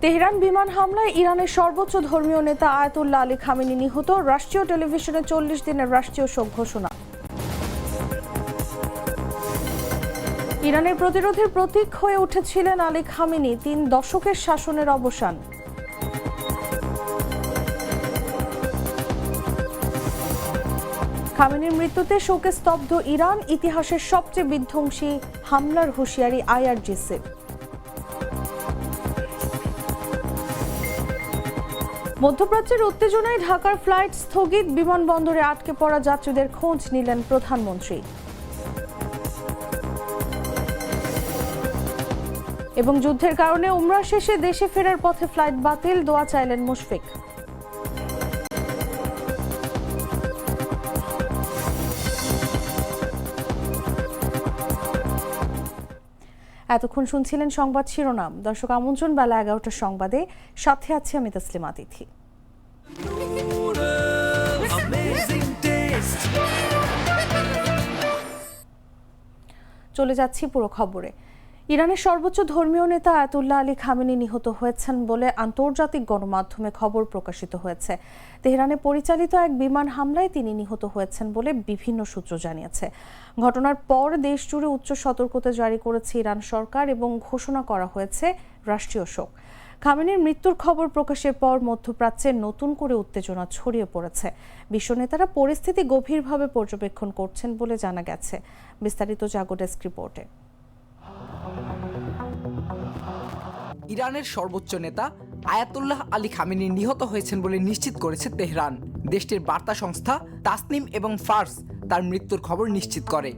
Tehran বিমান হামলায় ইরানের সর্বোচ্চ ধর্মীয় নেতা আয়াতুল্লাহ আলী খামেনি নিহত। রাষ্ট্রীয় টেলিভিশনে 40 দিনের রাষ্ট্রীয় শোক ঘোষণা। ইরানের প্রতিরোধের প্রতীক হয়ে উঠেছিলেন আলী খামেনি। 3 দশকের শাসনের অবসান। খামেনির মৃত্যুতে শোকে স্তব্ধ ইরান। ইতিহাসের সবচেয়ে বিধ্বংসী হামলার হুঁশিয়ারি আইআরজিসির। মধ্যপ্রাচ্যের উত্তেজনায় ঢাকার ফ্লাইট স্থগিত। বিমানবন্দরে আটকে পড়া যাত্রীদের খোঁজ নিলেন প্রধানমন্ত্রী। এবং যুদ্ধের কারণে উমরা শেষে দেশে ফেরার পথে ফ্লাইট বাতিল। দোয়া চাইলেন মুশফিক। এতক্ষণ শুনছিলেন সংবাদ শিরোনাম। দর্শক, আমন্ত্রণ বেলা 11টার সংবাদে। সাথে আছি আমি তাসলিমা তিথি। চলে যাচ্ছি পুরো খবরে। ইরানের সর্বোচ্চ ধর্মীয় নেতা আয়াতুল্লাহ আলী খামেনি নিহত হয়েছেন বলে আন্তর্জাতিক গণমাধ্যমে খবর প্রকাশিত হয়েছে। তেহরানে পরিচালিত এক বিমান হামলায় তিনি নিহত হয়েছেন বলে বিভিন্ন সূত্র জানিয়েছে। ঘটনার পর দেশ জুড়ে উচ্চ সতর্কতা জারি করেছে ইরান সরকার এবং ঘোষণা করা হয়েছে রাষ্ট্রীয় শোক। খামেনির মৃত্যুর খবর প্রকাশের পর মধ্যপ্রাচ্যে নতুন করে উত্তেজনা ছড়িয়ে পড়েছে। বিশ্ব নেতারা পরিস্থিতি গভীরভাবে পর্যবেক্ষণ করছেন বলে জানা গেছে। বিস্তারিত জাগো ডেস্ক রিপোর্টে। ইরানের সর্বোচ্চ নেতা আয়াতুল্লাহ আলী খামেনি নিহত হয়েছেন বলে নিশ্চিত করেছে তেহরান। দেশটির বার্তা সংস্থা তাসনিম এবং ফার্স তার মৃত্যুর খবর নিশ্চিত করে।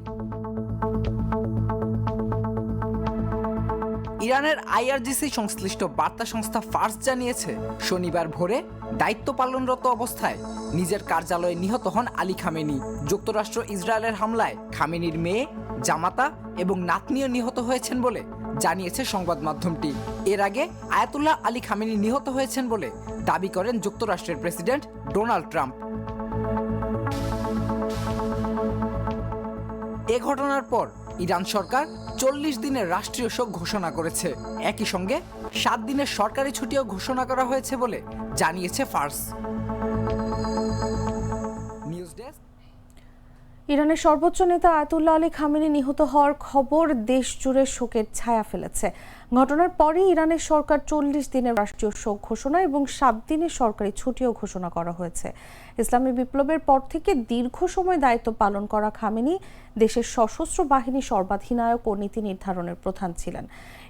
ইরানের আইআরজিসি সংশ্লিষ্ট বার্তা সংস্থা ফার্স জানিয়েছে, শনিবার ভোরে দায়িত্ব পালনরত অবস্থায় নিজের কার্যালয়ে নিহত হন আলী খামেনি। যুক্তরাষ্ট্র ইসরায়েলের হামলায় খামেনির মেয়ে, জামাতা এবং নাতনিও নিহত হয়েছেন বলে জানিয়েছে সংবাদ মাধ্যমটি। এর আগে আয়াতুল্লাহ আলী খামেনি নিহত হয়েছেন বলে দাবি করেন যুক্তরাষ্ট্রের প্রেসিডেন্ট ডোনাল্ড ট্রাম্প। এ ঘটনার পর ইরান সরকার 40 দিনের রাষ্ট্রীয় শোক ঘোষণা করেছে। একই সঙ্গে 7 দিনের সরকারি ছুটিও ঘোষণা করা হয়েছে বলে জানিয়েছে ফার্স। News desk. ইরানের সর্বোচ্চ নেতা আয়াতুল্লাহ আলী খামেনি নিহত হওয়ার খবর দেশ জুড়ে শোকের ছায়া ফেলেছে। ঘটনার পরে ইরানের সরকার 40 দিনের রাষ্ট্রীয় শোক ঘোষণা এবং 7 দিনের সরকারি ছুটিও ঘোষণা করা হয়েছে। ইসলামী বিপ্লবের পর থেকে দীর্ঘ সময় দায়িত্ব পালন করা খামেনি দেশের সশস্ত্র বাহিনীর সর্বাধিনায়ক ও নীতি নির্ধারণের প্রধান ছিলেন।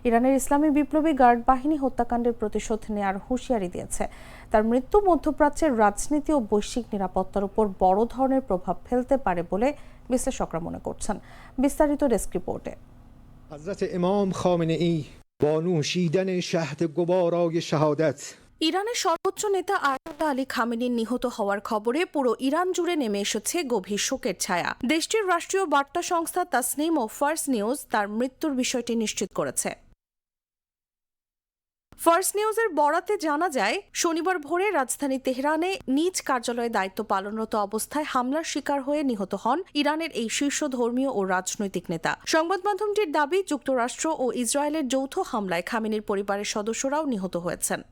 ইরানের ইসলামী বিপ্লবী গার্ড বাহিনী হত্যাকাণ্ডের প্রতিশোধ নেওয়ার হুঁশিয়ারি দিয়েছে। তার মৃত্যু মধ্যপ্রাচ্যের রাজনীতি ও বৈশ্বিক নিরাপত্তার উপর বড় ধরনের প্রভাব ফেলতে পারে বলে বিশ্লেষকরা মনে করছেন। বিস্তারিত ডেস্ক রিপোর্টে। হযরত ইমাম খামেনেই با نوشیدن شهد گوارای شهادت ইরানের সর্বোচ্চ নেতা আয়াতুল্লাহ আলী খামেনির নিহত হওয়ার খবরে পুরো ইরান জুড়ে নেমে এসেছে গভীর শোকের ছায়া। দেশটির রাষ্ট্রীয় বার্তা সংস্থা তাসনিম ও ফার্স নিউজ তার মৃত্যুর বিষয়টি নিশ্চিত করেছে। ফার্স নিউজের বরাতে জানা যায়, শনিবার ভোরে রাজধানী তেহরানে নিজ কার্যালয়ে দায়িত্ব পালনরত অবস্থায় হামলার শিকার হয়ে নিহত হন ইরানের এই শীর্ষ ধর্মীয় ও রাজনৈতিক নেতা। সংবাদ মাধ্যমটির দাবি, যুক্তরাষ্ট্র ও ইসরায়েলের যৌথ হামলায় খামেনির পরিবারের সদস্যরাও নিহত হয়েছেন।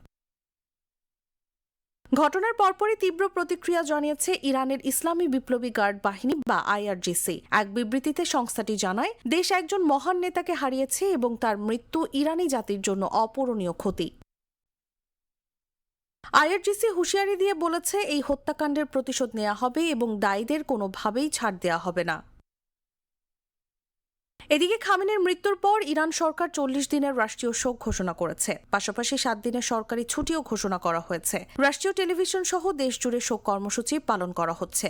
ঘটনার পরপরই তীব্র প্রতিক্রিয়া জানিয়েছে ইরানের ইসলামী বিপ্লবী গার্ড বাহিনী বা আইআরজিসি। এক বিবৃতিতে সংস্থাটি জানায়, দেশ একজন মহান নেতাকে হারিয়েছে এবং তার মৃত্যু ইরানি জাতির জন্য অপূরণীয় ক্ষতি। আইআরজিসি হুঁশিয়ারি দিয়ে বলেছে, এই হত্যাকাণ্ডের প্রতিশোধ নেওয়া হবে এবং দায়ীদের কোনোভাবেই ছাড় দেওয়া হবে না। এদিকে খামেনির মৃত্যুর পর ইরান সরকার 40 দিনের রাষ্ট্রীয় শোক ঘোষণা করেছে। পাশাপাশি 7 দিনের সরকারি ছুটিও ঘোষণা করা হয়েছে। রাষ্ট্রীয় টেলিভিশন সহ দেশ জুড়ে শোক কর্মসূচি পালন করা হচ্ছে।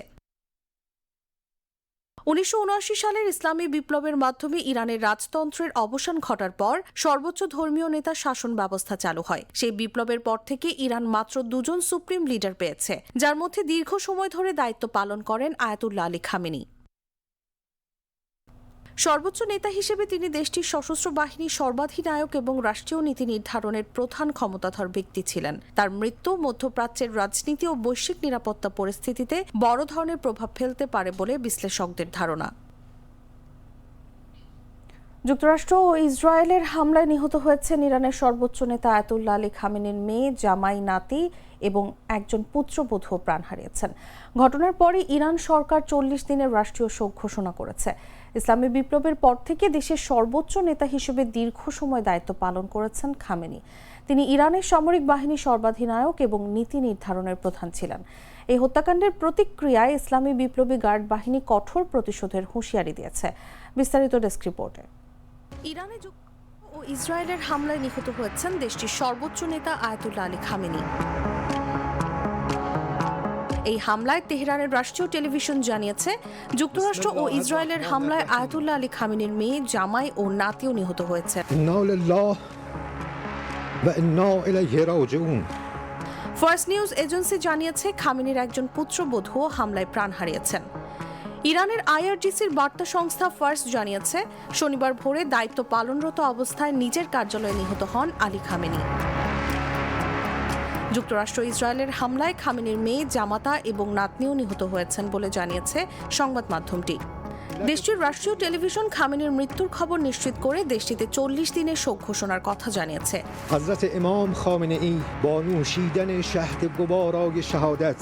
1979 সালের ইসলামী বিপ্লবের মাধ্যমে ইরানের রাজতন্ত্রের অবসান ঘটার পর সর্বোচ্চ ধর্মীয় নেতার শাসন ব্যবস্থা চালু হয়। সেই বিপ্লবের পর থেকে ইরান মাত্র 2 জন সুপ্রিম লিডার পেয়েছে, যার মধ্যে দীর্ঘ সময় ধরে দায়িত্ব পালন করেন আয়াতুল্লাহ আলী খামেনি। সর্বোচ্চ নেতা হিসেবে তিনি দেশটির সশস্ত্র বাহিনীর সর্বাধিনায়ক এবং রাষ্ট্রীয় নীতি নির্ধারণের প্রধান ক্ষমতাধর ব্যক্তি ছিলেন। তার মৃত্যু মধ্যপ্রাচ্যের রাজনীতি ও বৈশ্বিক নিরাপত্তা পরিস্থিতিতে বড় ধরনের প্রভাব ফেলতে পারে বলে বিশ্লেষকদের ধারণা। যুক্তরাষ্ট্র ও ইসরায়েলের হামলায় নিহত হয়েছেন ইরানের সর্বোচ্চ নেতা আয়াতুল্লাহ আলী খামেনির মেয়ে, জামাই, নাতি এবং একজন পুত্রবধূ প্রাণ হারিয়েছেন। ঘটনার পরই ইরান সরকার 40 দিনের রাষ্ট্রীয় শোক ঘোষণা করেছে। ইসলামী বিপ্লবের পর থেকে দেশের সর্বোচ্চ নেতা হিসেবে দীর্ঘ সময় দায়িত্ব পালন করেছেন খামেনি। তিনি ইরানের সামরিক বাহিনী সর্বাধিনায়ক এবং নীতি নির্ধারণের প্রধান ছিলেন। এই হত্যাকাণ্ডের প্রতিক্রিয়ায় ইসলামী বিপ্লবী গার্ড বাহিনী কঠোর প্রতিশোধের হুঁশিয়ারি দিয়েছে। বিস্তারিত ডেস্ক রিপোর্টে। ইরানে ও ইসরায়েলের হামলায় নিহত হয়েছেন দেশটির সর্বোচ্চ নেতা আয়াতুল্লাহ আলী খামেনি। এই হামলায় তেহরানের রাষ্ট্রীয় টেলিভিশন জানিয়েছে, যুক্তরাষ্ট্র ও ইসরায়েলের হামলায় আয়াতুল্লাহ আলী খামেনির মেয়ে, জামাই ও নাতিও নিহত হয়েছে। ফার্স নিউজ এজেন্সি জানিয়েছে, খামেনির একজন পুত্রবধূও হামলায় প্রাণ হারিয়েছেন। ইরানের আইআরজিসির বার্তা সংস্থা ফার্স জানিয়েছে, শনিবার ভোরে দায়িত্ব পালনরত অবস্থায় নিজের কার্যালয়ে নিহত হন আলী খামেনি। যুক্তরাষ্ট্র ইসরায়েলের হামলায় খামেনির মেয়ে, জামাতা এবং নাতনিও নিহত হয়েছেন বলে জানিয়েছে সংবাদ মাধ্যমটি। দেশটির রাষ্ট্রীয় টেলিভিশন খামেনির মৃত্যুর খবর নিশ্চিত করে দেশটিতে 40 দিনের শোক ঘোষণার কথা জানিয়েছে। حضرت امام خامنه‌ای با نوشیدن شهد گوارای شهادت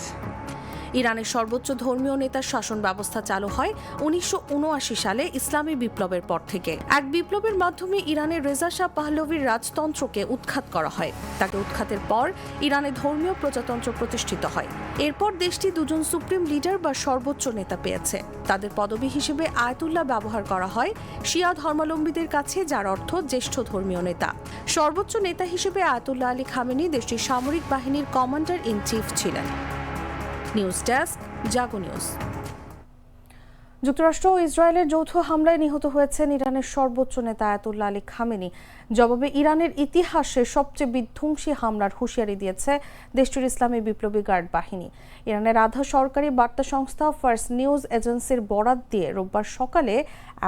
ইরানের সর্বোচ্চ ধর্মীয় নেতার শাসন ব্যবস্থা চালু হয় 1979 সালে ইসলামী বিপ্লবের পর থেকে। এক বিপ্লবের মাধ্যমে ইরানের রেজা শাহ পাহলভির রাজতন্ত্রকে উৎখাত করা হয়। তাকে উৎখাতের পর ইরানে ধর্মীয় প্রজাতন্ত্র প্রতিষ্ঠিত হয়। এরপর দেশটি দুজন সুপ্রিম লিডার বা সর্বোচ্চ নেতা পেয়েছে। তাদের পদবি হিসেবে আয়াতুল্লাহ ব্যবহার করা হয় শিয়া ধর্মাবলম্বীদের কাছে, যার অর্থ জ্যেষ্ঠ ধর্মীয় নেতা। সর্বোচ্চ নেতা হিসেবে আয়াতুল্লাহ আলী খামেনি দেশটির সামরিক বাহিনীর কমান্ডার ইন চিফ ছিলেন। নিউজ ডেস্ক, জাগো নিউজ। যুক্তরাষ্ট্র ও ইসরায়েলের যৌথ হামলায় নিহত হয়েছেন ইরানের সর্বোচ্চ নেতা আয়াতুল্লাহ আলী খামেনি। জবাবে ইরানের ইতিহাসে সবচেয়ে বিধ্বংসী হামলার হুঁশিয়ারি দিয়েছে দেশটির ইসলামী বিপ্লবী গার্ড বাহিনী। ইরানের আধা সরকারি বার্তা সংস্থা ফার্স নিউজ এজেন্সির বরাত দিয়ে রোববার সকালে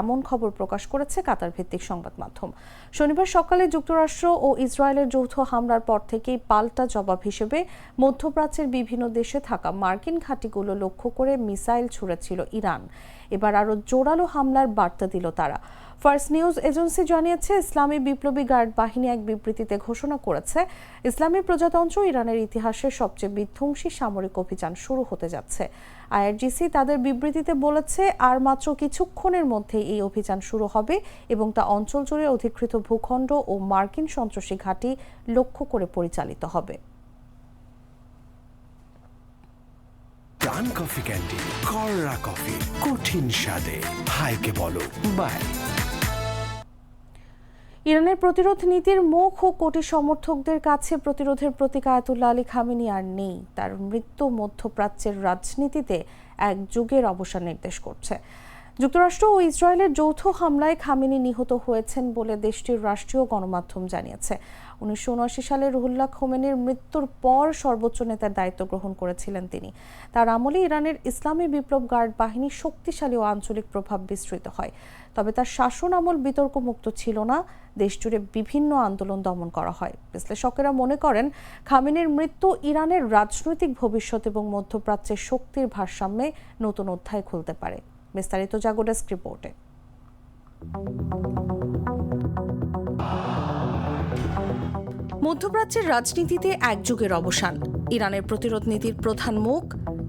এমন খবর প্রকাশ করেছে কাতার ভিত্তিক সংবাদ মাধ্যম। শনিবার সকালে যুক্তরাষ্ট্র ও ইসরায়েলের যৌথ হামলার পর থেকেই পাল্টা জবাব হিসেবে মধ্যপ্রাচ্যের বিভিন্ন দেশে থাকা মার্কিন ঘাঁটিগুলো লক্ষ্য করে মিসাইল ছুড়েছিল ইরান। এবার আরও জোরালো হামলার বার্তা দিল তারা। ফার্স নিউজ এজেন্সি জানিয়েছে, ইসলামী বিপ্লবী গার্ড বাহিনী এক বিবৃতিতে ঘোষণা করেছে, ইসলামী প্রজাতন্ত্র ইরানের ইতিহাসের সবচেয়ে বিধ্বংসী সামরিক অভিযান শুরু হতে যাচ্ছে। আইআরজিসি তাদের বিবৃতিতে বলেছে, আর মাত্র কিছুক্ষণের মধ্যে এই অভিযান শুরু হবে এবং তা অঞ্চল জুড়ে অধিকৃত ভূখণ্ড ও মার্কিন সন্ত্রাসী ঘাঁটি লক্ষ্য করে পরিচালিত হবে। ডান কফি ক্যান্টিন, কররা কফি, কঠিন স্বাদে, হাইকে বলো বাই। ইরানের প্রতিরোধ নীতির মুখ ও কোটি সমর্থকদের কাছে প্রতিরোধের প্রতীক আয়াতুল্লাহ আলী খামেনি আর নেই। তার মৃত্যু মধ্যপ্রাচ্যের রাজনীতিতে এক যুগের অবসান নির্দেশ করছে। যুক্তরাষ্ট্র ও ইসরায়েলের যৌথ হামলায় খামেনি নিহত হয়েছেন বলে দেশটির রাষ্ট্রীয় গণমাধ্যম জানিয়েছে। 1979 সালে রুহুল্লাহ খোমেনির মৃত্যুর পর সর্বোচ্চ নেতার দায়িত্ব গ্রহণ করেছিলেন তিনি। তার আমলে ইরানের ইসলামী বিপ্লব গার্ড বাহিনী শক্তিশালী ও আঞ্চলিক প্রভাব বিস্তৃত হয়। তবে তার শাসন আমল বিতর্কমুক্ত ছিল না। দেশজুড়ে বিভিন্ন আন্দোলন দমন করা হয়। বিশ্লেষকেরা মনে করেন, খামেনির মৃত্যু ইরানের রাজনৈতিক ভবিষ্যৎ এবং মধ্যপ্রাচ্যের শক্তির ভারসাম্যে নতুন অধ্যায় খুলতে পারে। বিস্তারিত জাগো ডেস্ক রিপোর্টে। মধ্যপ্রাচ্যের রাজনীতিতে এক যুগের অবসান। ইরানের প্রতিরোধ নীতির প্রধান মুখ,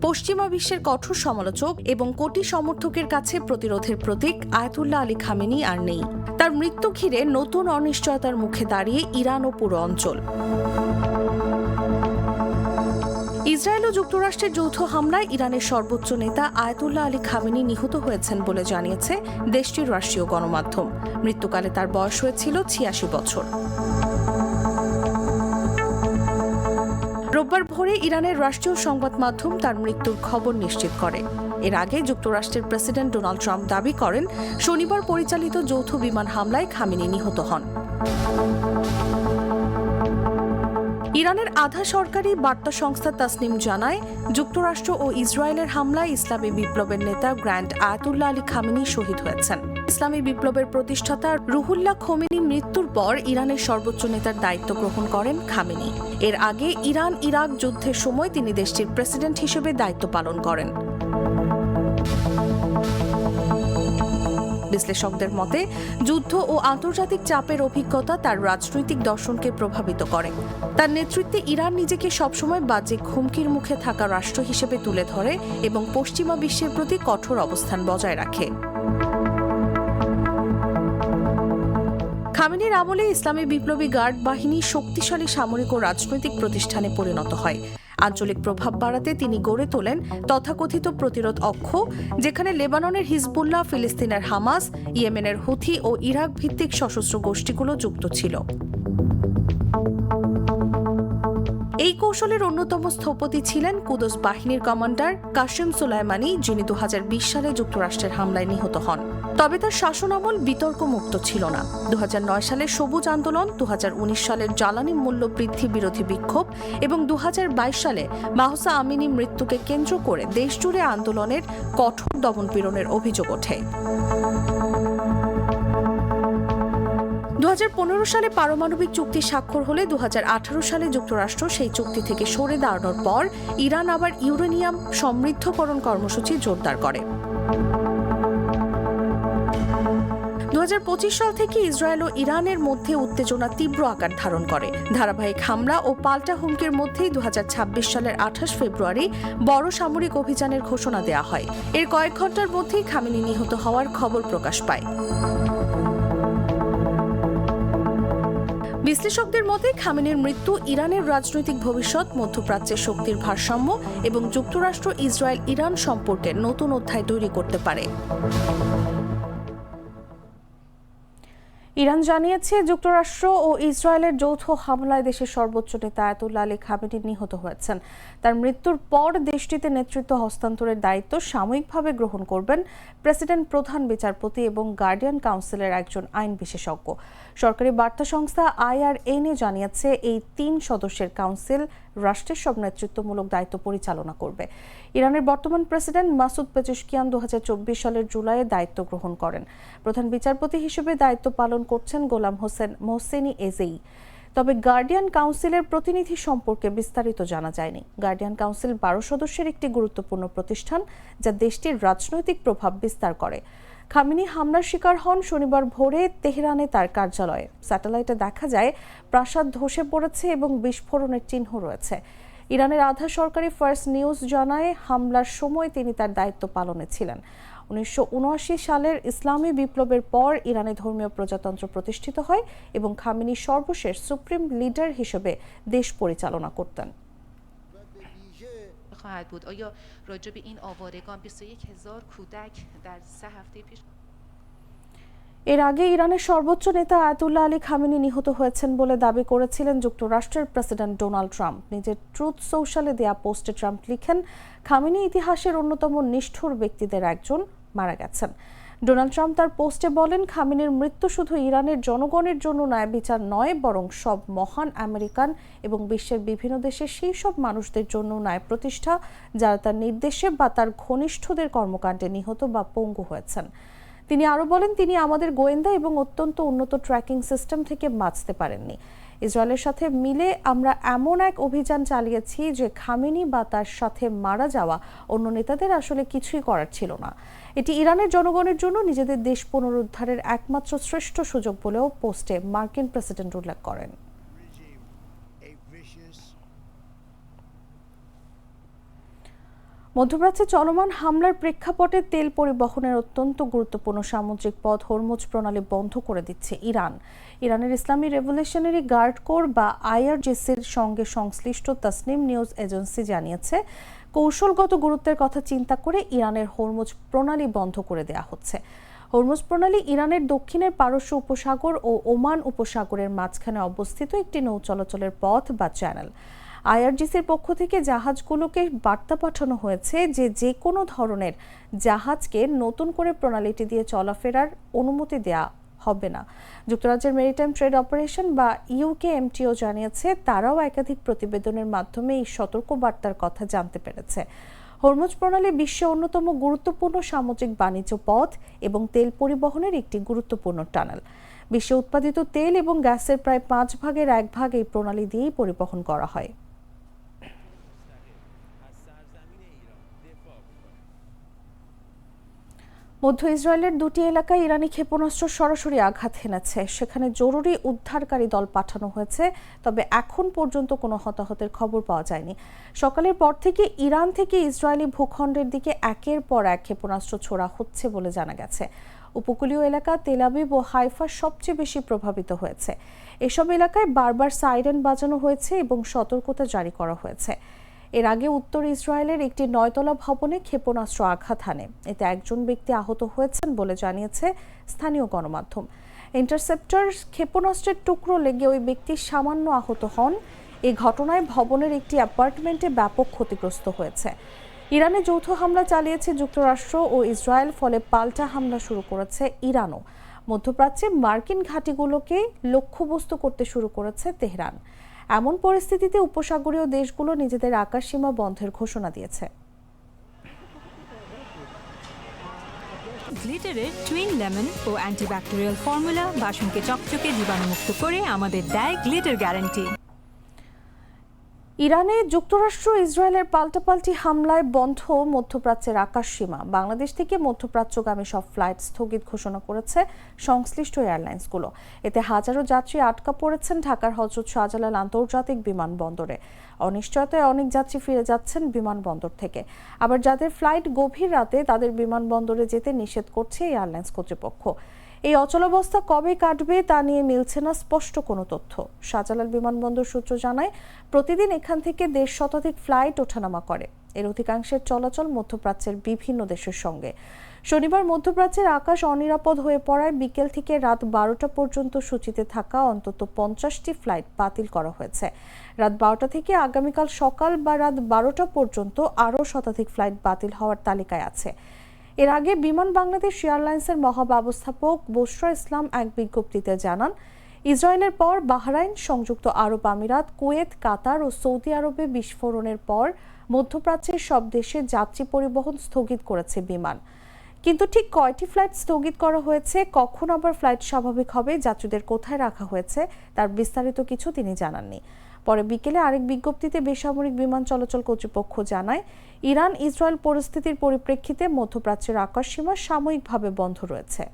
পশ্চিমা বিশ্বের কঠোর সমালোচক এবং কোটি সমর্থকের কাছে প্রতিরোধের প্রতীক আয়াতুল্লাহ আলী খামেনি আর নেই। তার মৃত্যু ঘিরে নতুন অনিশ্চয়তার মুখে দাঁড়িয়ে ইরান ও পুরো অঞ্চল। ইসরায়েল ও যুক্তরাষ্ট্রের যৌথ হামলায় ইরানের সর্বোচ্চ নেতা আয়াতুল্লাহ আলী খামেনি নিহত হয়েছেন বলে জানিয়েছে দেশটির রাষ্ট্রীয় গণমাধ্যম। মৃত্যুকালে তার বয়স হয়েছিল 86 বছর। রোববার ভোরে ইরানের রাষ্ট্রীয় সংবাদ মাধ্যম তার মৃত্যুর খবর নিশ্চিত করে। এর আগে যুক্তরাষ্ট্রের প্রেসিডেন্ট ডোনাল্ড ট্রাম্প দাবি করেন, শনিবার পরিচালিত যৌথ বিমান হামলায় খামেনি নিহত হন। ইরানের আধা সরকারি বার্তা সংস্থা তাসনিম জানায়, যুক্তরাষ্ট্র ও ইসরায়েলের হামলায় ইসলামী বিপ্লবের নেতা গ্র্যান্ড আয়াতুল্লাহ আলী খামেনি শহীদ হয়েছেন। ইসলামী বিপ্লবের প্রতিষ্ঠাতা রুহুল্লাহ খোমেনির মৃত্যুর পর ইরানের সর্বোচ্চ নেতার দায়িত্ব গ্রহণ করেন খামেনি। এর আগে ইরান ইরাক যুদ্ধের সময় তিনি দেশটির প্রেসিডেন্ট হিসেবে দায়িত্ব পালন করেন। বিশ্লেষকদের মতে যুদ্ধ ও আন্তর্জাতিক চাপের অভিজ্ঞতা তার রাজনৈতিক দর্শনকে প্রভাবিত করে। তার নেতৃত্বে ইরান নিজেকে সবসময় বাহ্যিক হুমকির মুখে থাকা রাষ্ট্র হিসেবে তুলে ধরে এবং পশ্চিমা বিশ্বের প্রতি কঠোর অবস্থান বজায় রাখে। খামেনির আমলে ইসলামী বিপ্লবী গার্ড বাহিনী শক্তিশালী সামরিক ও রাজনৈতিক প্রতিষ্ঠানে পরিণত হয়। আঞ্চলিক প্রভাব বাড়াতে তিনি গড়ে তোলেন তথাকথিত প্রতিরোধ অক্ষ, যেখানে লেবাননের হিজবুল্লাহ, ফিলিস্তিনের হামাস, ইয়েমেনের হুথি ও ইরাক ভিত্তিক সশস্ত্র গোষ্ঠীগুলো যুক্ত ছিল। এই কৌশলের অন্যতম স্থপতি ছিলেন কুদস বাহিনীর কমান্ডার কাশেম সোলাইমানি, যিনি 2020 সালে যুক্তরাষ্ট্রের হামলায় নিহত হন। তবে তার শাসনামল বিতর্ক মুক্ত ছিল না। 2009 সালের সবুজ আন্দোলন, 2019 সালের জ্বালানি মূল্য বৃদ্ধি বিরোধী বিক্ষোভ এবং 2022 সালে মাহসা আমিনি মৃত্যুকে কেন্দ্র করে দেশজুড়ে আন্দোলনের কঠোর দমনপীড়নের অভিযোগ ওঠে। 2015 সালে পারমাণবিক চুক্তি স্বাক্ষর হলে 2018 সালে যুক্তরাষ্ট্র সেই চুক্তি থেকে সরে দাঁড়ানোর পর ইরান আবার ইউরেনিয়াম সমৃদ্ধকরণ কর্মসূচি জোরদার করে। 2025 সাল থেকে ইসরায়েল ও ইরানের মধ্যে উত্তেজনা তীব্র আকার ধারণ করে। ধারাবাহিক হামলা ও পাল্টা হুমকির মধ্যেই 2026 সালের 28 ফেব্রুয়ারি বড় সামরিক অভিযানের ঘোষণা দেওয়া হয়। এর কয়েক ঘন্টার মধ্যেই খামেনি নিহত হওয়ার খবর প্রকাশ পায়। বিশ্লেষকদের মতে খামেনির মৃত্যু ইরানের রাজনৈতিক ভবিষ্যৎ, মধ্যপ্রাচ্যের শক্তির ভারসাম্য এবং যুক্তরাষ্ট্র ইসরায়েল ইরান সম্পর্কে নতুন অধ্যায় তৈরি করতে পারে। ইরান জানিয়েছে যুক্তরাষ্ট্র ও ইসরায়েলের যৌথ হামলায় দেশের সর্বোচ্চ নেতা আয়াতুল্লাহ আলী খামেনি নিহত হয়েছেন। তার মৃত্যুর পর দেশটিতে নেতৃত্ব হস্তান্তরের দায়িত্ব সাময়িকভাবে গ্রহণ করবেন প্রেসিডেন্ট, প্রধান বিচারপতি এবং গার্ডিয়ান কাউন্সিলের একজন আইন বিশেষজ্ঞ। সরকারি বার্তা সংস্থা IRNA জানিয়েছে এই 3 সদস্যের কাউন্সিল রাষ্ট্রের সব নেতৃত্বমূলক দায়িত্ব পরিচালনা করবে। ইরানের বর্তমান প্রেসিডেন্ট মাসুদ পেজেশকিয়ান 2024 সালের জুলাইয়ে দায়িত্ব গ্রহণ করেন। প্রধান বিচারপতি হিসেবে দায়িত্ব পালন করছেন গোলাম হোসেন মোহসেনি এজেই। তবে গার্ডিয়ান কাউন্সিলের প্রতিনিধি সম্পর্কে বিস্তারিত জানা যায়নি। গার্ডিয়ান কাউন্সিল 12 সদস্যের একটি গুরুত্বপূর্ণ প্রতিষ্ঠান, যা দেশটির রাজনৈতিক প্রভাব বিস্তার করে। খামেনি হামলার শিকার হন শনিবার ভোরে তেহরানে তার কার্যালয়ে। স্যাটেলাইটে দেখা যায় প্রাসাদ ধসে পড়েছে এবং বিস্ফোরণের চিহ্ন রয়েছে। ইরানের আধা সরকারি ফার্স্ট নিউজ জানায় হামলার সময় তিনি তার দায়িত্ব পালনে ছিলেন। 1979 সালের ইসলামী বিপ্লবের পর ইরানে ধর্মীয় প্রজাতন্ত্র প্রতিষ্ঠিত হয় এবং খামেনি সর্বশেষ সুপ্রিম লিডার হিসেবে দেশ পরিচালনা করতেন। خواهد بود. آیا راجع به این آوارگان 21000 کودک در 3 هفته پیش এর আগে ইরানের সর্বোচ্চ নেতা আয়াতুল্লাহ আলী খামেনি নিহত হয়েছেন বলে দাবি করেছিলেন যুক্তরাষ্ট্রের প্রেসিডেন্ট ডোনাল্ড ট্রাম্প। নিজের ট্রুথ সোশ্যালে দেয়া পোস্টে ট্রাম্প লিখেন, খামেনি ইতিহাসের অন্যতম নিষ্ঠুর ব্যক্তিদের একজন, মারা গেছেন। ডোনাল্ড ট্রাম্প তার পোস্টে বলেন, খামেনির মৃত্যু শুধু ইরানের জনগণের জন্য ন্যায় বিচার নয়, বরং সব মহান আমেরিকান এবং বিশ্বের বিভিন্ন দেশের সেই সব মানুষদের জন্য ন্যায় প্রতিষ্ঠা, যারা তার নির্দেশে বা তার ঘনিষ্ঠদের কর্মকাণ্ডে নিহত বা পঙ্গু হয়েছেন। তিনি আরও বলেন, তিনি আমাদের গোয়েন্দা এবং অত্যন্ত উন্নত ট্র্যাকিং সিস্টেম থেকে বাঁচতে পারেননি। ইসরায়েলের সাথে মিলে আমরা এমন এক অভিযান চালিয়েছি যে খামেনি বা তার সাথে মারা যাওয়া অন্য নেতাদের আসলে কিছুই করার ছিল না। এটি ইরানের জনগণের জন্য নিজেদের দেশ পুনরুদ্ধারের একমাত্র শ্রেষ্ঠ সুযোগ বলেও পোস্টে মার্কিন প্রেসিডেন্ট উল্লেখ করেন। মধ্যপ্রাচ্যে চলমান হামলার প্রেক্ষাপটে তেল পরিবহনের অত্যন্ত গুরুত্বপূর্ণ সামুদ্রিক পথ হরমুজ প্রণালী বন্ধ করে দিচ্ছে ইরান। ইরানের ইসলামী রেভলিউশনারি গার্ড কোর বা IRGCর সঙ্গে সংশ্লিষ্ট তাসনিম নিউজ এজেন্সি জানিয়েছে, কৌশলগত গুরুত্বের কথা চিন্তা করে ইরানের হরমুজ প্রণালী বন্ধ করে দেওয়া হচ্ছে। হরমুজ প্রণালী ইরানের দক্ষিণের পারস্য উপসাগর ও ওমান উপসাগরের মাঝখানে অবস্থিত একটি নৌ চলাচলের পথ বা চ্যানেল। IRGCর পক্ষ থেকে জাহাজগুলোকে বার্তা পাঠানো হয়েছে যে কোনো ধরনের জাহাজকে নতুন করে প্রণালীটি দিয়ে চলাফেরার অনুমতি দেয়া হবে না। যুক্তরাজ্যের মেরিটাইম ট্রেড অপারেশন বা UKMTO জানিয়েছে, তারাও একাধিক প্রতিবেদনের মাধ্যমে এই সতর্ক বার্তার কথা জানতে পেরেছে। হরমুজ প্রণালী বিশ্বের অন্যতম গুরুত্বপূর্ণ সামুদ্রিক বাণিজ্য পথ এবং তেল পরিবহনের একটি গুরুত্বপূর্ণ টানেল। বিশ্বে উৎপাদিত তেল এবং গ্যাসের প্রায় 5 ভাগের 1 ভাগ এই প্রণালী দিয়েই পরিবহন করা হয়। মধ্য ইসরায়েলের দুটি এলাকায় ইরানি ক্ষেপণাস্ত্র সরাসরি আঘাত হেনেছে। সেখানে জরুরি উদ্ধারকারী দল পাঠানো হয়েছে, তবে এখন পর্যন্ত কোনো হতাহতের খবর পাওয়া যায়নি। সকালের পর থেকে ইরান থেকে ইসরায়েলি ভূখণ্ডের দিকে একের পর এক ক্ষেপণাস্ত্র ছোড়া হচ্ছে বলে জানা গেছে। উপকূলীয় এলাকা তেল আবিব ও হাইফা সবচেয়ে বেশি প্রভাবিত হয়েছে। এসব এলাকায় বারবার সাইরেন বাজানো হয়েছে এবং সতর্কতা জারি করা হয়েছে। এর আগে উত্তর ইসরায়েলের একটি 9তলা ভবনে ক্ষেপণাস্ত্র আঘাত হানে। এতে একজন ব্যক্তি আহত হয়েছেন বলে জানিয়েছে স্থানীয় গণমাধ্যম। ইন্টারসেপ্টর ক্ষেপণাস্ত্রের টুকরো লেগে ওই ব্যক্তি সামান্য আহত হন। এই ঘটনায় ভবনের একটি অ্যাপার্টমেন্টে ব্যাপক ক্ষতিগ্রস্ত হয়েছে। ইরানে যৌথ হামলা চালিয়েছে যুক্তরাষ্ট্র ও ইসরায়েল, ফলে পাল্টা হামলা শুরু করেছে ইরানও। মধ্যপ্রাচ্যে মার্কিন ঘাঁটিগুলোকে লক্ষ্যবস্তু করতে শুরু করেছে তেহরান। এমন পরিস্থিতিতে উপসাগরীয় দেশগুলো নিজেদের আকাশসীমা বন্ধের ঘোষণা দিয়েছে। গ্লিটারের টুইন লেমন ও অ্যান্টিব্যাকটেরিয়াল ফর্মুলা বাসনকে চকচকে জীবাণুমুক্ত করে আমাদের দেয় গ্লিটার গ্যারান্টি। ইরানে যুক্তরাষ্ট্র ইসরায়েলের পাল্টাপাল্টি হামলায় বন্ধ মধ্যপ্রাচ্যের আকাশসীমা। বাংলাদেশ থেকে মধ্যপ্রাচ্যগামী সব ফ্লাইট স্থগিত ঘোষণা করেছে সংশ্লিষ্ট এয়ারলাইন্সগুলো। এতে হাজারো যাত্রী আটকা পড়েছেন ঢাকার হযরত শাহজালাল আন্তর্জাতিক বিমানবন্দরে। অনিশ্চয়তায় অনেক যাত্রী ফিরে যাচ্ছেন বিমানবন্দর থেকে। আবার যাদের ফ্লাইট গভীর রাতে, তাদের বিমানবন্দরে যেতে নিষেধ করছে এয়ারলাইন্স কর্তৃপক্ষ। এই অচলাবস্থা কবে কাটবে তা নিয়ে মিলছে না স্পষ্ট কোনো তথ্য। শাহজালাল বিমানবন্দর সূত্র জানায়, প্রতিদিন এখান থেকে 1.5 শতাধিক ফ্লাইট ওঠানামা করে। এর অধিকাংশের চলাচল মধ্যপ্রাচ্যের বিভিন্ন দেশের সঙ্গে। শনিবার মধ্যপ্রাচ্যের আকাশ অনিরাপদ হয়ে পড়ায় বিকেল থেকে রাত 12টা পর্যন্ত সূচিতে থাকা অন্তত 50টি ফ্লাইট বাতিল করা হয়েছে। রাত 12টা থেকে আগামীকাল সকাল বা রাত 12টা পর্যন্ত আরও শতাধিক ফ্লাইট বাতিল হওয়ার তালিকায় আছে। এর আগে বিমান বাংলাদেশ এয়ারলাইন্সের মহাব্যবস্থাপক বশরা ইসলাম এক বিজ্ঞপ্তিতে জানান, ইসরায়েলের পর বাহরাইন, সংযুক্ত আরব আমিরাত, কুয়েত, কাতার ও সৌদি আরবে বিস্ফোরণের পর মধ্যপ্রাচ্যের সব দেশে যাত্রী পরিবহন স্থগিত করেছে বিমান। কিন্তু ঠিক কয়টি ফ্লাইট স্থগিত করা হয়েছে, কখন আবার ফ্লাইট স্বাভাবিক হবে, যাত্রীদের কোথায় রাখা হয়েছে, তার বিস্তারিত কিছু তিনি জানাননি। পরে বিকেলে আরেক বিজ্ঞপ্তিতে বেসামরিক বিমান চলাচল কর্তৃপক্ষ জানায়, ইরান ইসরায়েল পরিস্থিতির পরিপ্রেক্ষিতে মধ্যপ্রাচ্যের আকাশসীমা সাময়িকভাবে বন্ধ রয়েছে।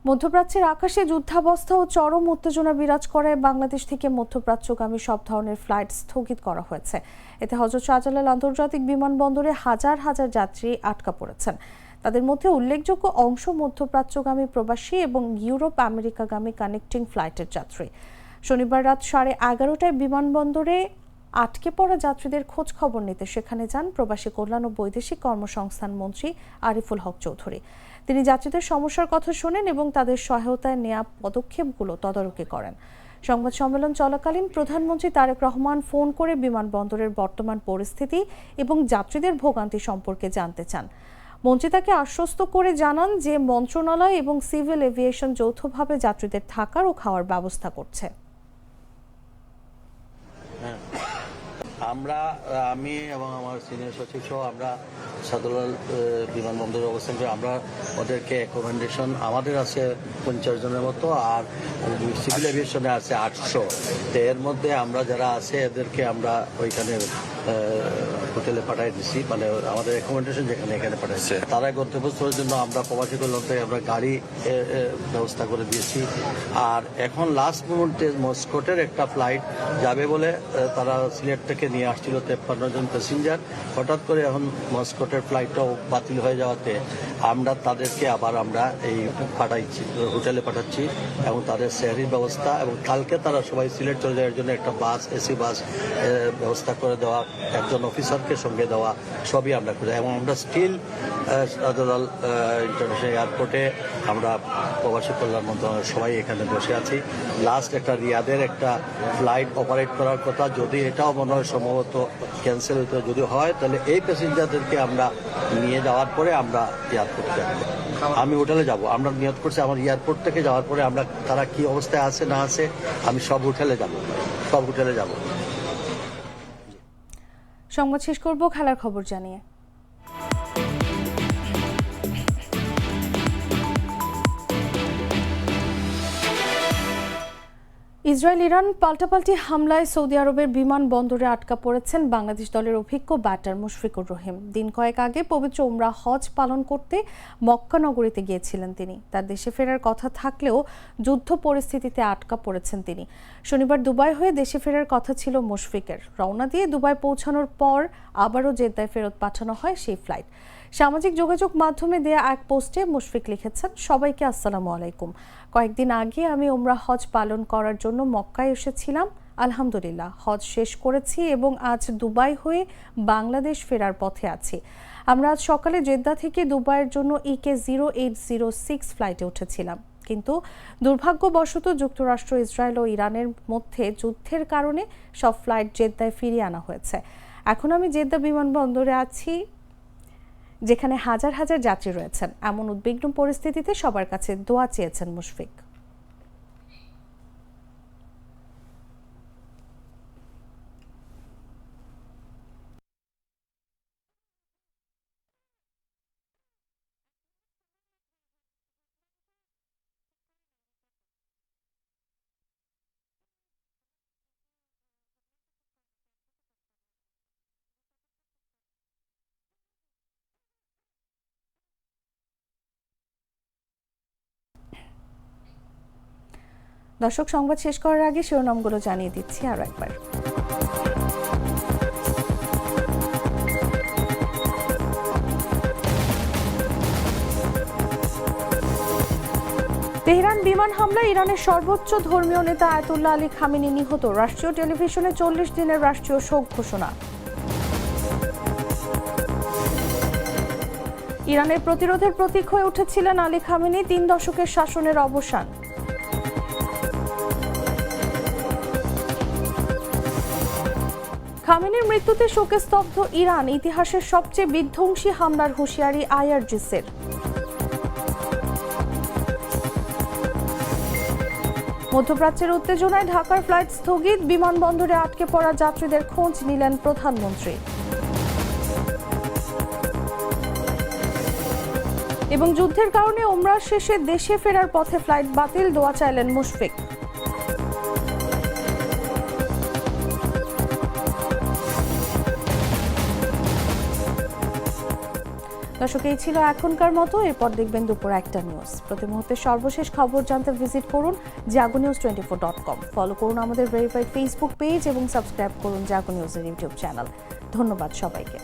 মধ্যপ্রাচ্যের আকাশে যুদ্ধাবস্থা ও চরম উত্তেজনা বিরাজ করায় বাংলাদেশ থেকে মধ্যপ্রাচ্যগামী সব ধরনের ফ্লাইট স্থগিত করা হয়েছে। এতে হযরত শাহজালাল আন্তর্জাতিক বিমানবন্দরে হাজার হাজার যাত্রী আটকা পড়েছেন। তাদের মধ্যে উল্লেখযোগ্য অংশ মধ্যপ্রাচ্যগামী প্রবাসী এবং ইউরোপ আমেরিকাগামী কানেক্টিং ফ্লাইটের যাত্রী। শনিবার রাত 11:30টায় বিমানবন্দরে আটকে পড়া যাত্রীদের খোঁজ খবর নিতে সেখানে যান প্রবাসী কল্যাণ ও বৈদেশিক কর্মসংস্থান মন্ত্রী আরিফুল হক চৌধুরী। তিনি যাত্রীদের সমস্যার কথা শোনেন এবং তাদের সহায়তায় নেওয়া পদক্ষেপগুলো তদারকি করেন। সংবাদ সম্মেলন চলাকালীন প্রধানমন্ত্রী তারেক রহমান ফোন করে বিমানবন্দরের বর্তমান পরিস্থিতি এবং যাত্রীদের ভোগান্তি সম্পর্কে জানতে চান। মন্ত্রী তাকে আশ্বস্ত করে জানান যে মন্ত্রণালয় এবং সিভিল এভিয়েশন যৌথভাবে যাত্রীদের থাকার ও খাওয়ার ব্যবস্থা করছে। আমি এবং আমার সিনিয়র সচিব সহ আমরা শাহজালাল বিমানবন্দরে অবস্থান করি। আমরা ওদেরকে অ্যাকোমোডেশন আমাদের আছে 50 জনের মতো, আর সিভিল এভিয়েশনে আছে 800। তো এর মধ্যে আমরা যারা আছে এদেরকে আমরা ওইখানে হোটেলে পাঠিয়ে দিচ্ছি, মানে আমাদের অ্যাকোমোডেশন যেখানে এখানে পাঠাইছে। তারা গন্তব্যস্থলের জন্য আমরা প্রবাসী কল্যাণ থেকে আমরা গাড়ি ব্যবস্থা করে দিয়েছি। আর এখন লাস্ট মুহূর্তে মস্কোটের একটা ফ্লাইট যাবে বলে তারা সিলেট থেকে নিয়ে আসছিল 53 জন প্যাসেঞ্জার। হঠাৎ করে এখন মস্কোটের ফ্লাইটটাও বাতিল হয়ে যাওয়াতে আমরা তাদেরকে আবার আমরা এই পাঠাইছি, হোটেলে পাঠাচ্ছি এবং তাদের সেহরির ব্যবস্থা, এবং কালকে তারা সবাই সিলেট চলে যাওয়ার জন্য একটা বাস, এসি বাস ব্যবস্থা করে দেওয়া, একজন অফিসারকে সঙ্গে দেওয়া, সবই আমরা করি। এবং আমরা স্টিল শাহজালাল ইন্টারন্যাশনাল এয়ারপোর্টে আমরা প্রবাসী কল্যাণ মন্ত্রণালয়ের সবাই এখানে বসে আছি। লাস্ট একটা রিয়াদের একটা ফ্লাইট অপারেট করার কথা, যদি এটাও মনে হয় সম্ভবত ক্যান্সেল হতে যদি হয়, তাহলে এই প্যাসেঞ্জারদেরকে আমরা নিয়ে যাওয়ার পরে আমরা এয়ারপোর্টে যাব। আমি হোটেলে যাব, আমরা নিয়ত করছি আমার এয়ারপোর্ট থেকে যাওয়ার পরে আমরা তারা কি অবস্থায় আছে না আছে আমি সব হোটেলে যাব। সংবাদ শেষ করব খেলার খবর জানিয়ে। ইসরায়েল ইরান পাল্টাপাল্টি হামলায় সৌদি আরবের বিমানবন্দরে আটকা পড়েছেন বাংলাদেশ দলের অভিজ্ঞ ব্যাটার মুশফিকুর রহিম। দিন কয়েক আগে পবিত্র উমরা হজ পালন করতে মক্কা নগরীতে গিয়েছিলেন তিনি। তার দেশে ফেরার কথা থাকলেও যুদ্ধ পরিস্থিতিতে আটকা পড়েছেন তিনি। শনিবার দুবাই হয়ে দেশে ফেরার কথা ছিল মুশফিকের। রওনা দিয়ে দুবাই পৌঁছানোর পর আবারও জেদ্দায় ফেরত পাঠানো হয় সেই ফ্লাইট। সামাজিক যোগাযোগ মাধ্যমে দেয়া এক পোস্টে মুশফিক লিখেছেন, সবাইকে আসসালামু আলাইকুম। কয়েকদিন আগে আমি উমরা হজ পালন করার জন্য মক্কায় এসেছিলাম। আলহামদুলিল্লাহ হজ শেষ করেছি এবং আজ দুবাই হয়ে বাংলাদেশ ফেরার পথে আছি। আমরা আজ সকালে জেদ্দা থেকে দুবাইয়ের জন্য EK 0806 ফ্লাইটে উঠেছিলাম, কিন্তু দুর্ভাগ্যবশত যুক্তরাষ্ট্র, ইসরায়েল ও ইরানের মধ্যে যুদ্ধের কারণে সব ফ্লাইট জেদ্দায় ফিরিয়ে আনা হয়েছে। এখন আমি জেদ্দা বিমানবন্দরে আছি, যেখানে হাজার হাজার যাত্রী রয়েছেন। এমন উদ্বিগ্ন পরিস্থিতিতে সবার কাছে দোয়া চেয়েছেন মুশফিক। দর্শক, সংবাদ শেষ করার আগে শিরোনামগুলো জানিয়ে দিচ্ছি আরো একবার। তেহরান বিমান হামলায় ইরানের সর্বোচ্চ ধর্মীয় নেতা আয়াতুল্লাহ আলী খামেনি নিহত। রাষ্ট্রীয় টেলিভিশনে 40 দিনের রাষ্ট্রীয় শোক ঘোষণা। ইরানের প্রতিরোধের প্রতীক হয়ে উঠেছিলেন আলী খামেনি। 3 দশকের শাসনের অবসান। খামেনির মৃত্যুতে শোকে স্তব্ধ ইরান। ইতিহাসের সবচেয়ে বিধ্বংসী হামলার হুঁশিয়ারি IRGCর। মধ্যপ্রাচ্যের উত্তেজনায় ঢাকার ফ্লাইট স্থগিত। বিমানবন্দরে আটকে পড়া যাত্রীদের খোঁজ নিলেন প্রধানমন্ত্রী। এবং যুদ্ধের কারণে উমরা শেষে দেশে ফেরার পথে ফ্লাইট বাতিল, দোয়া চাইলেন মুশফিক। দর্শক, এই ছিল এখনকার মতো। এরপর দেখবেন দুপুর 1টা নিউজ। প্রতি মুহূর্তে সর্বশেষ খবর জানতে ভিজিট করুন jagonews24.com। ফলো করুন আমাদের ভেরিফাইড ফেসবুক পেজ এবং সাবস্ক্রাইব করুন জাগো নিউজের ইউটিউব চ্যানেল। ধন্যবাদ সবাইকে।